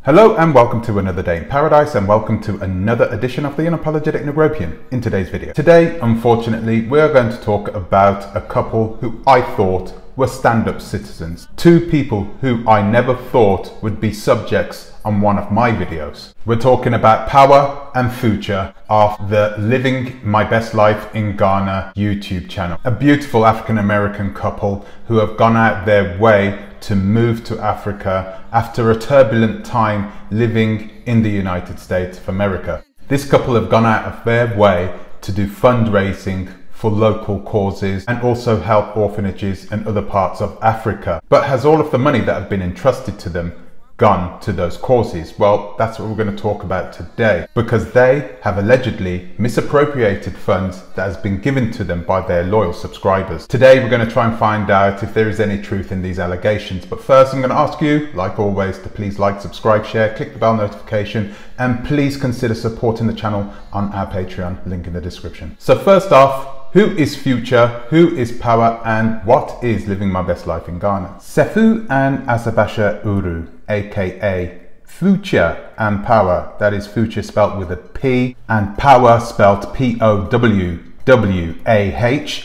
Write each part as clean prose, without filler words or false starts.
Hello and welcome to another day in paradise, and welcome to another edition of the Unapologetic Negropian. In today's video, unfortunately, we are going to talk about a couple who I thought were stand-up citizens. Two people who I never thought would be subjects on one of my videos. We're talking about Powwah and PhuCha of the Living My Best Life in Ghana YouTube channel. A beautiful African-American couple who have gone out their way to move to Africa after a turbulent time living in the United States of America. This couple have gone out of their way to do fundraising for local causes and also help orphanages and other parts of Africa. But has all of the money that have been entrusted to them gone to those causes? Well, that's what we're going to talk about today, because they have allegedly misappropriated funds that has been given to them by their loyal subscribers. Today we're going to try and find out if there is any truth in these allegations, but first I'm going to ask you, like always, to please like, subscribe, share, click the bell notification, and please consider supporting the channel on our Patreon, link in the description. So first off, who is PhuCha, who is Powwah, and what is Living My Best Life in Ghana? Sefu and Asabasha Uru, aka PhuCha and Powwah, that is PhuCha spelt with a P and Powwah spelt P-O-W-W-A-H,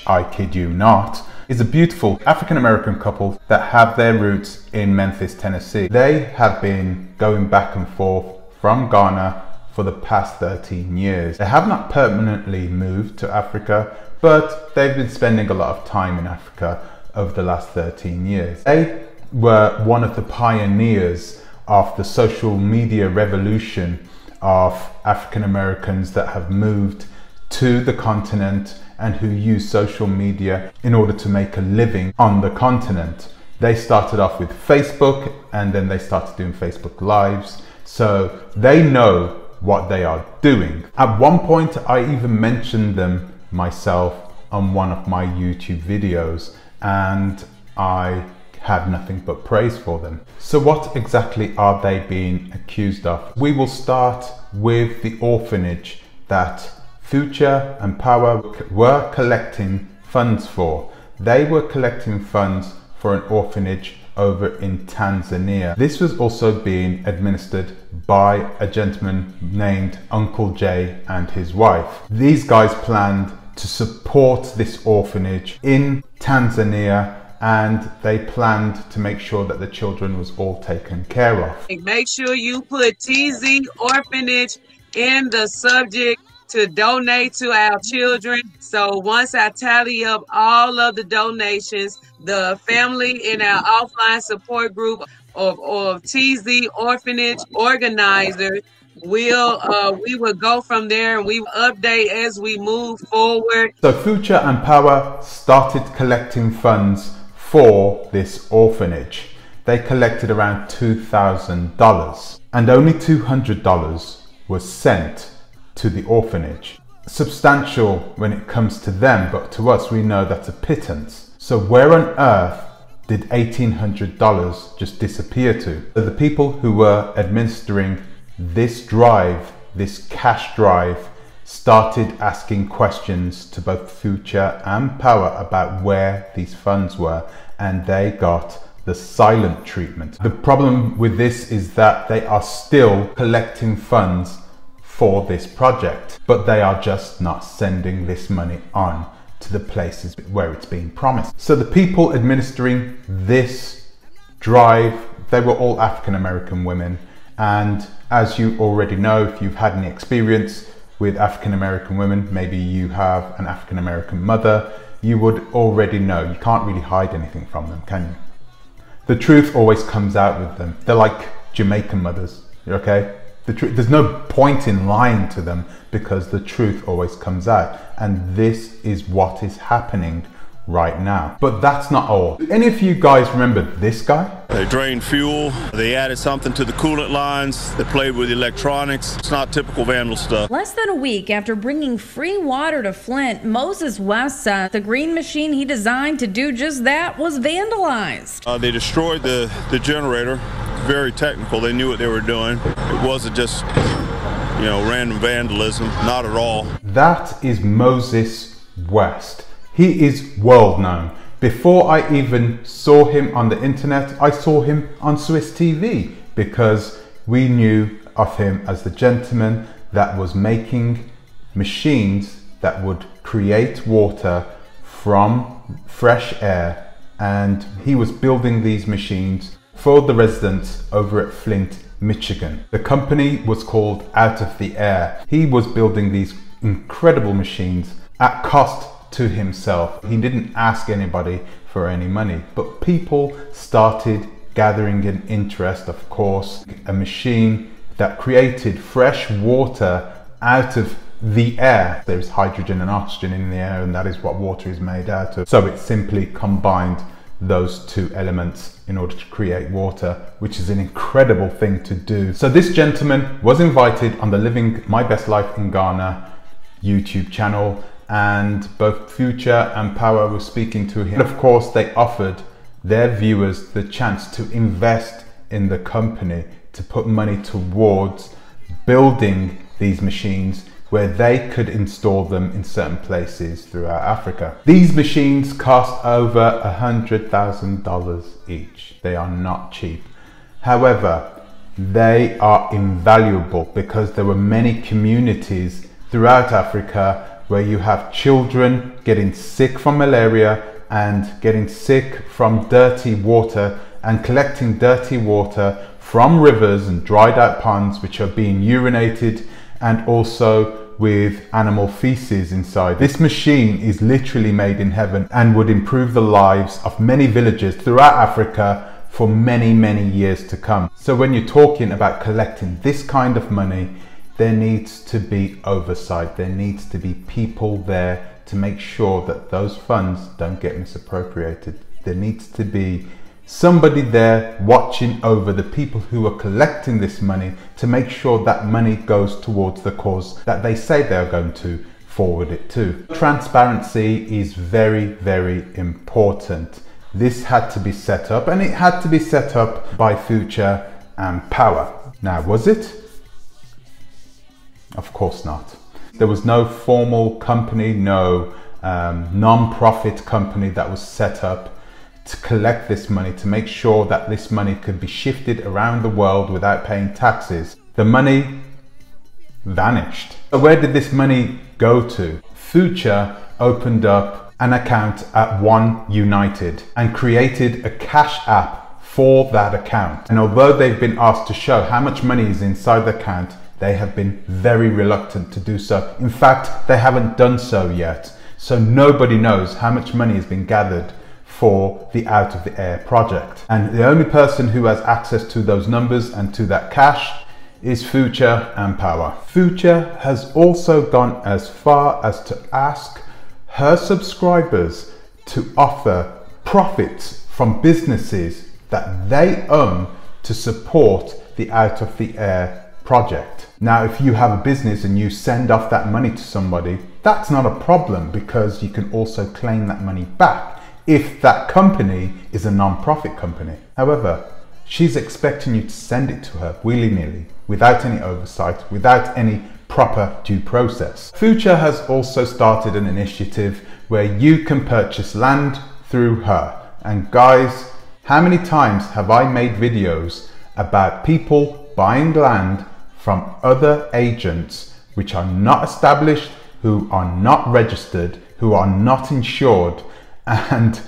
I kid you not, is a beautiful African-American couple that have their roots in Memphis, Tennessee. They have been going back and forth from Ghana for the past 13 years. They have not permanently moved to Africa, but they've been spending a lot of time in Africa over the last 13 years. They were one of the pioneers of the social media revolution of African Americans that have moved to the continent and who use social media in order to make a living on the continent. They started off with Facebook, and then they started doing Facebook Lives, so they know what they are doing. At one point, I even mentioned them myself on one of my YouTube videos, and I had nothing but praise for them. So what exactly are they being accused of? We will start with the orphanage that PhuCha and Powwah were collecting funds for. They were collecting funds for an orphanage over in Tanzania. This was also being administered by a gentleman named Uncle Jay and his wife. These guys planned to support this orphanage in Tanzania, and they planned to make sure that the children was all taken care of. Make sure you put TZ Orphanage in the subject to donate to our children. So once I tally up all of the donations, the family in our offline support group of TZ Orphanage organizers, we will go from there, and we will update as we move forward. So PhuCha and Powwah started collecting funds for this orphanage. They collected around $2,000, and only $200 was sent to the orphanage. Substantial when it comes to them, but to us, we know that's a pittance. So where on earth did $1,800 just disappear to? So the people who were administering this drive, this cash drive, started asking questions to both PhuCha and Powwah about where these funds were, and they got the silent treatment. The problem with this is that they are still collecting funds for this project, but they are just not sending this money on to the places where it's being promised. So the people administering this drive, they were all African American women, and as you already know, if you've had any experience with African American women, maybe you have an African American mother, you would already know you can't really hide anything from them, can you? The truth always comes out with them. They're like Jamaican mothers, okay? There's no point in lying to them, because the truth always comes out, and this is what is happening right now. But that's not all. Do any of you guys remember this guy? They drained fuel, they added something to the coolant lines, they played with electronics. It's not typical vandal stuff. Less than a week after bringing free water to Flint, Moses West said the green machine he designed to do just that was vandalized. They destroyed the generator. Very technical. They knew what they were doing. It wasn't just, you know, random vandalism. Not at all. That is Moses West. He is world known. Before I even saw him on the internet, I saw him on Swiss TV, because we knew of him as the gentleman that was making machines that would create water from fresh air, and he was building these machines for the residents over at Flint, Michigan. The company was called Out of the Air. He was building these incredible machines at cost to himself. He didn't ask anybody for any money, but people started gathering an interest. Of course, a machine that created fresh water out of the air. There's hydrogen and oxygen in the air, and that is what water is made out of. So it simply combined those two elements in order to create water, which is an incredible thing to do. So this gentleman was invited on the Living My Best Life in Ghana YouTube channel, and both PhuCha and Powwah were speaking to him. And of course, they offered their viewers the chance to invest in the company, to put money towards building these machines where they could install them in certain places throughout Africa. These machines cost over $100,000 each. They are not cheap. However, they are invaluable because there were many communities throughout Africa where you have children getting sick from malaria and getting sick from dirty water, and collecting dirty water from rivers and dried out ponds which are being urinated, and also with animal feces inside. This machine is literally made in heaven and would improve the lives of many villagers throughout Africa for many, many years to come. So when you're talking about collecting this kind of money, there needs to be oversight. There needs to be people there to make sure that those funds don't get misappropriated. There needs to be somebody there watching over the people who are collecting this money to make sure that money goes towards the cause that they say they're going to forward it to. Transparency is very, very important. This had to be set up, and it had to be set up by PhuCha and Powwah. Now, was it? Of course not. There was no formal company, no non-profit company that was set up to collect this money, to make sure that this money could be shifted around the world without paying taxes. The money vanished. So where did this money go to? PhuCha opened up an account at One United and created a cash app for that account. And although they've been asked to show how much money is inside the account, they have been very reluctant to do so. In fact, they haven't done so yet. So nobody knows how much money has been gathered for the Out of the Air project. And the only person who has access to those numbers and to that cash is PhuCha and Powwah. PhuCha has also gone as far as to ask her subscribers to offer profits from businesses that they own to support the Out of the Air project. Now, if you have a business and you send off that money to somebody, that's not a problem, because you can also claim that money back if that company is a non-profit company. However, she's expecting you to send it to her willy-nilly, without any oversight, without any proper due process. PhuCha has also started an initiative where you can purchase land through her. And guys, how many times have I made videos about people buying land from other agents which are not established, who are not registered, who are not insured, and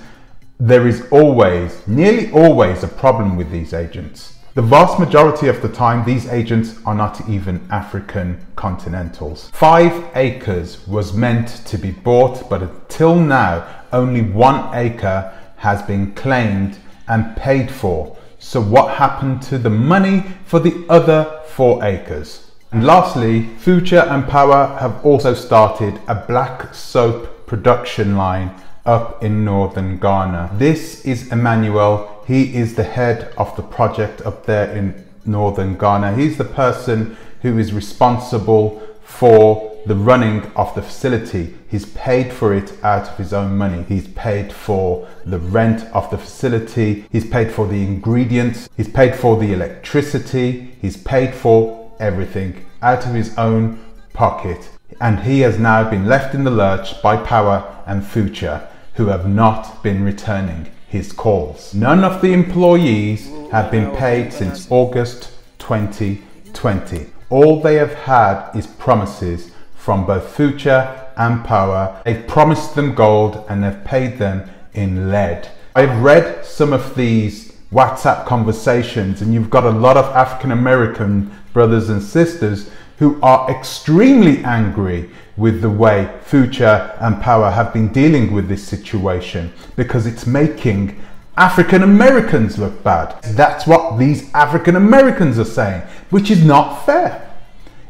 there is always, nearly always, a problem with these agents. The vast majority of the time, these agents are not even African continentals. 5 acres was meant to be bought, but until now, only 1 acre has been claimed and paid for. So what happened to the money for the other 4 acres? And lastly, PhuCha and Powwah have also started a black soap production line up in northern Ghana. This is Emmanuel. He is the head of the project up there in northern Ghana. He's the person who is responsible for the running of the facility. He's paid for it out of his own money. He's paid for the rent of the facility. He's paid for the ingredients. He's paid for the electricity. He's paid for everything out of his own pocket. And he has now been left in the lurch by Powwah and PhuCha, who have not been returning his calls. None of the employees have been paid since August 2020. All they have had is promises from both PhuCha and Powwah. They've promised them gold and they've paid them in lead. I've read some of these WhatsApp conversations, and you've got a lot of African American brothers and sisters who are extremely angry with the way PhuCha and Powwah have been dealing with this situation, because it's making African Americans look bad. That's what these African Americans are saying, which is not fair.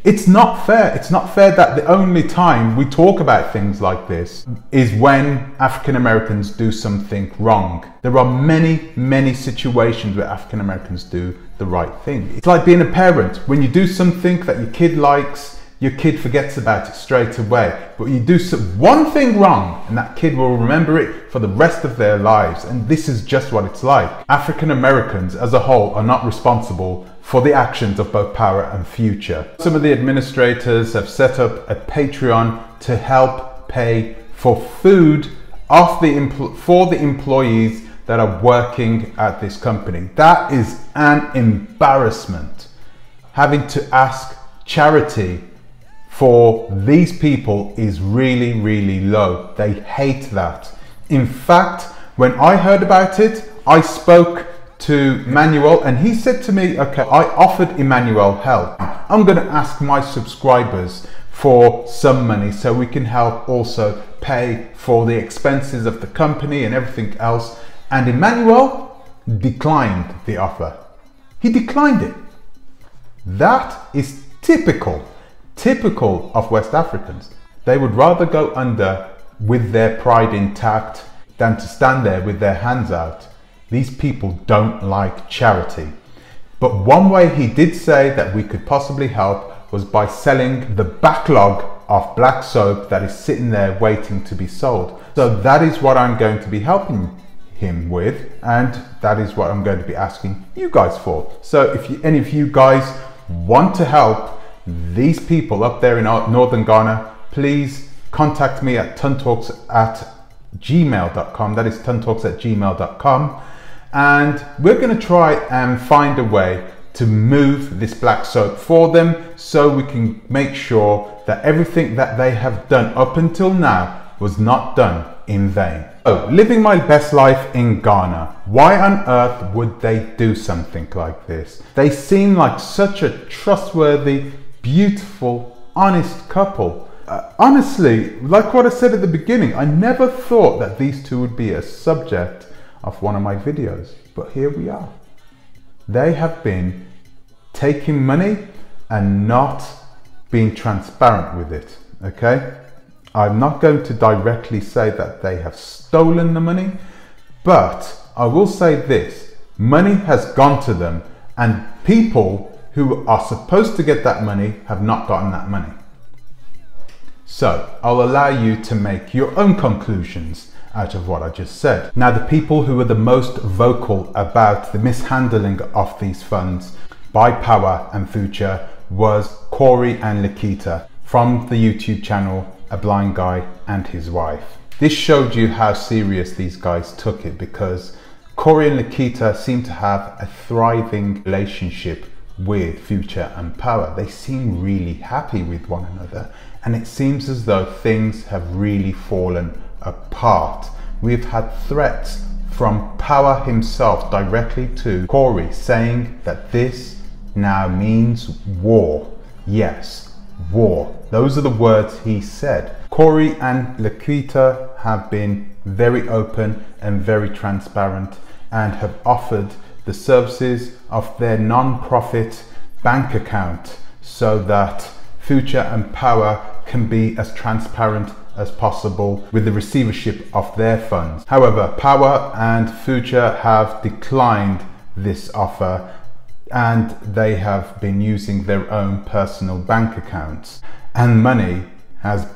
It's not fair. It's not fair that the only time we talk about things like this is when African Americans do something wrong. There are many, many situations where African Americans do the right thing. It's like being a parent. When you do something that your kid likes, your kid forgets about it straight away. But you do one thing wrong and that kid will remember it for the rest of their lives. And this is just what it's like. African Americans as a whole are not responsible for the actions of both Powwah and PhuCha. Some of the administrators have set up a Patreon to help pay for food for the employees that are working at this company. That is an embarrassment. Having to ask charity for these people is really, really low. They hate that. In fact, when I heard about it, I spoke to Emmanuel and he said to me, okay, I offered Emmanuel help. I'm going to ask my subscribers for some money so we can help also pay for the expenses of the company and everything else. And Emmanuel declined the offer. He declined it. That is typical of West Africans. They would rather go under with their pride intact than to stand there with their hands out. These people don't like charity. But one way he did say that we could possibly help was by selling the backlog of black soap that is sitting there waiting to be sold. So that is what I'm going to be helping him with, and that is what I'm going to be asking you guys for. So if any of you guys want to help these people up there in northern Ghana, please contact me at tuntalks@gmail.com. That is tuntalks@gmail.com. And we're going to try and find a way to move this black soap for them so we can make sure that everything that they have done up until now was not done in vain. So, living my best life in Ghana. Why on earth would they do something like this? They seem like such a trustworthy, beautiful, honest couple. Honestly, like what I said at the beginning, I never thought that these two would be a subject of one of my videos, but here we are. They have been taking money and not being transparent with it, okay? I'm not going to directly say that they have stolen the money, but I will say this: money has gone to them, and people who are supposed to get that money have not gotten that money. So I'll allow you to make your own conclusions out of what I just said. Now, the people who were the most vocal about the mishandling of these funds by Powwah and PhuCha was Corey and Lakita from the YouTube channel A Blind Guy and His Wife. This showed you how serious these guys took it, because Corey and Lakita seem to have a thriving relationship with PhuCha and Powwah. They seem really happy with one another, and it seems as though things have really fallen apart. We've had threats from Powwah himself directly to Corey saying that this now means war. Yes, war. Those are the words he said. Corey and Lakita have been very open and very transparent and have offered the services of their non-profit bank account so that PhuCha and Powwah can be as transparent as possible with the receivership of their funds. However, Powwah and PhuCha have declined this offer, and they have been using their own personal bank accounts, and money has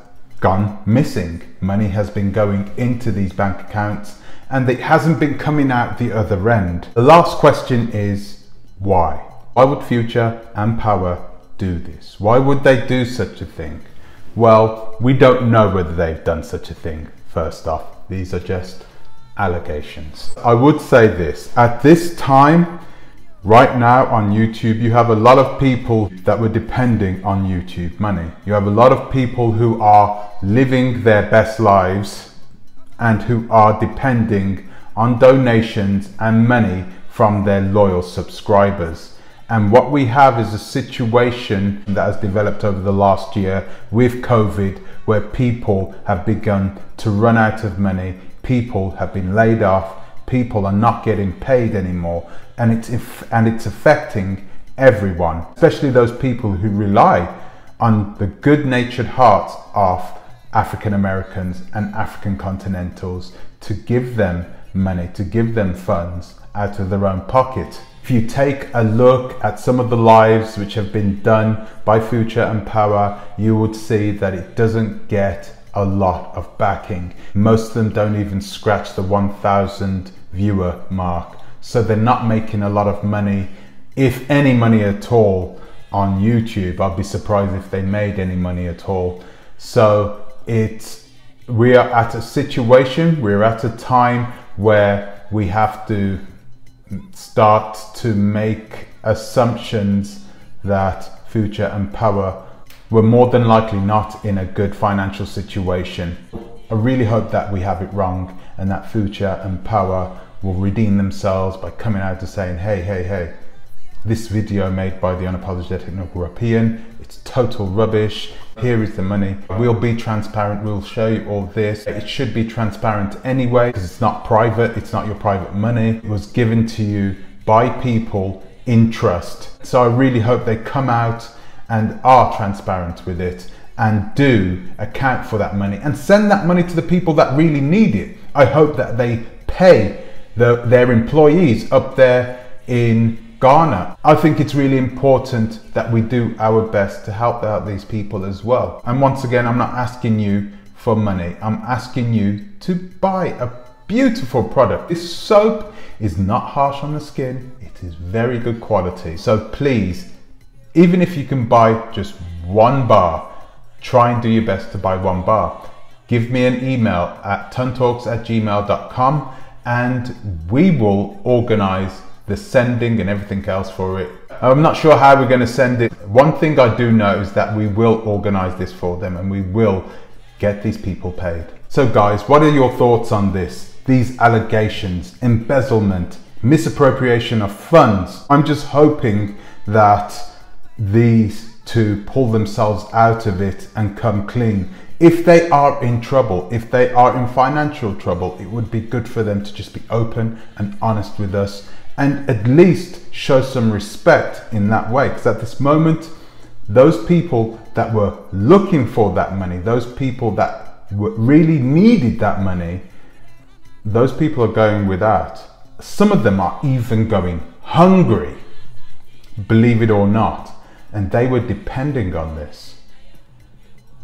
gone missing. Money has been going into these bank accounts and it hasn't been coming out the other end. The last question is why? Why would PhuCha and Powwah do this? Why would they do such a thing? Well, we don't know whether they've done such a thing. First off, these are just allegations. I would say this: at this time, Right now on YouTube, you have a lot of people that were depending on YouTube money. You have a lot of people who are living their best lives and who are depending on donations and money from their loyal subscribers. And what we have is a situation that has developed over the last year with COVID, where people have begun to run out of money, people have been laid off, people are not getting paid anymore, and it's affecting everyone, especially those people who rely on the good-natured hearts of African Americans and African continentals to give them money, to give them funds out of their own pocket. If you take a look at some of the lives which have been done by PhuCha and Powwah, you would see that it doesn't get a lot of backing. Most of them don't even scratch the 1,000 viewer mark. So they're not making a lot of money, if any money at all, on YouTube. I'd be surprised if they made any money at all. So we are at a situation, we're at a time where we have to start to make assumptions that PhuCha and Powwah were more than likely not in a good financial situation. I really hope that we have it wrong and that PhuCha and Powwah will redeem themselves by coming out and saying, hey, this video made by the unapologetic European, it's total rubbish. Here is the money. We'll be transparent. We'll show you all this. It should be transparent anyway, because it's not private. It's not your private money. It was given to you by people in trust. So I really hope they come out and are transparent with it and do account for that money and send that money to the people that really need it. I hope that they pay their employees up there in Ghana. I think it's really important that we do our best to help out these people as well. And once again, I'm not asking you for money. I'm asking you to buy a beautiful product. This soap is not harsh on the skin. It is very good quality. So please, even if you can buy just one bar, try and do your best to buy one bar. Give me an email at tontalks@gmail.com and we will organize the sending and everything else for it. I'm not sure how we're going to send it. One thing I do know is that we will organize this for them and we will get these people paid. So guys, what are your thoughts on this? These allegations, embezzlement, misappropriation of funds. I'm just hoping that these two pull themselves out of it and come clean. If they are in trouble, if they are in financial trouble, it would be good for them to just be open and honest with us and at least show some respect in that way. Because at this moment, those people that were looking for that money, those people that really needed that money, those people are going without. Some of them are even going hungry, believe it or not, and they were depending on this.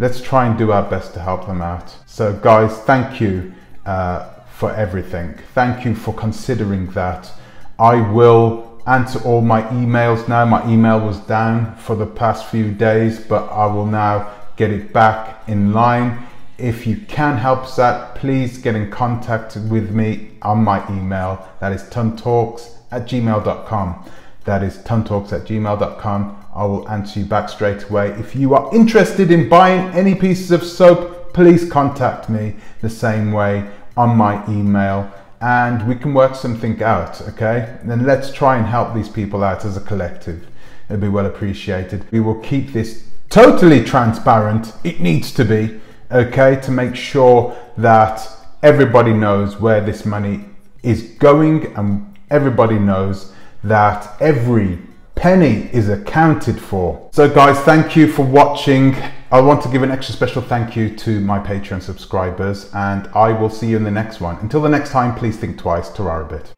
Let's try and do our best to help them out. So guys, thank you for everything. Thank you for considering that. I will answer all my emails now. My email was down for the past few days, but I will now get it back in line. If you can help us out, please get in contact with me on my email. That is tontalks@gmail.com. That is tontalks@gmail.com. I will answer you back straight away. If you are interested in buying any pieces of soap, please contact me the same way on my email and we can work something out, okay? And then let's try and help these people out as a collective. It'll be well appreciated. We will keep this totally transparent. It needs to be, okay, to make sure that everybody knows where this money is going and everybody knows that every penny is accounted for. So guys, thank you for watching. I want to give an extra special thank you to my Patreon subscribers and I will see you in the next one. Until the next time, please think twice. Tarara bit.